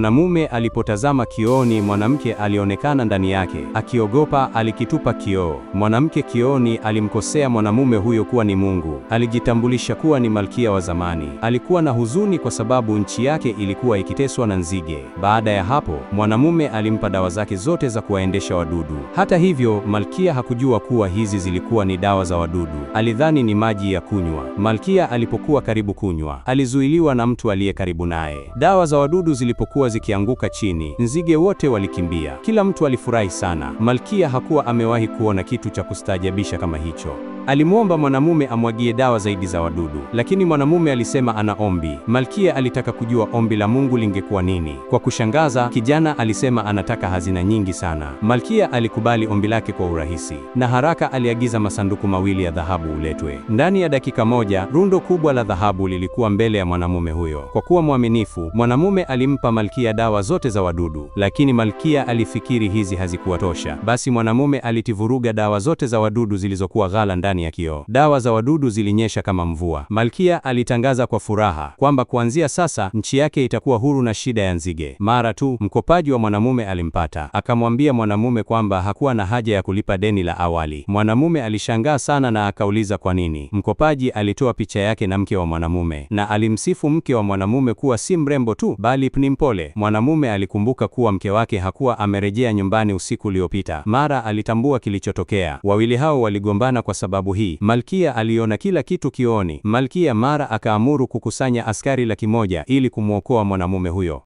Mwanamume alipotazama kioni, mwanamke alionekana ndani yake. Akiogopa, alikitupa kioo. Mwanamke kioni alimkosea mwanamume huyo kuwa ni Mungu. Alijitambulisha kuwa ni malkia wa zamani. Alikuwa na huzuni kwa sababu nchi yake ilikuwa ikiteswa na nzige. Baada ya hapo, mwanamume alimpa dawa zake zote za kuwaendesha wadudu. Hata hivyo, malkia hakujua kuwa hizi zilikuwa ni dawa za wadudu. Alidhani ni maji ya kunywa. Malkia alipokuwa karibu kunywa, alizuiliwa na mtu aliye karibu naye. Dawa za wadudu zilipokuwa zikianguka chini, nzige wote walikimbia. Kila mtu alifurahi sana. Malkia hakuwa amewahi kuona kitu cha kustaajabisha kama hicho. Alimwomba mwanamume amwagie dawa zaidi za wadudu, lakini mwanamume alisema ana ombi. Malkia alitaka kujua ombi la Mungu lingekuwa nini. Kwa kushangaza, kijana alisema anataka hazina nyingi sana. Malkia alikubali ombi lake kwa urahisi, na haraka aliagiza masanduku mawili ya dhahabu uletwe. Ndani ya dakika moja, rundo kubwa la dhahabu lilikuwa mbele ya mwanamume huyo. Kwa kuwa mwaminifu, mwanamume alimpa malkia dawa zote za wadudu, lakini malkia alifikiri hizi hazikuwa tosha. Basi mwanamume alitivuruga dawa zote za wadudu zilizokuwa ghala ndani ya kioo. Dawa za wadudu zilinyesha kama mvua. Malkia alitangaza kwa furaha kwamba kuanzia sasa nchi yake itakuwa huru na shida ya nzige. Mara tu mkopaji wa mwanamume alimpata, akamwambia mwanamume kwamba hakuwa na haja ya kulipa deni la awali. Mwanamume alishangaa sana na akauliza kwa nini. Mkopaji alitoa picha yake na mke wa mwanamume na alimsifu mke wa mwanamume kuwa si mrembo tu bali ni mpole. Mwanamume alikumbuka kuwa mke wake hakuwa amerejea nyumbani usiku uliopita. Mara alitambua kilichotokea. Wawili hao waligombana kwa sababu hii. Malkia aliona kila kitu kioni. Malkia mara akaamuru kukusanya askari 100,000 ili kumwokoa mwanamume huyo.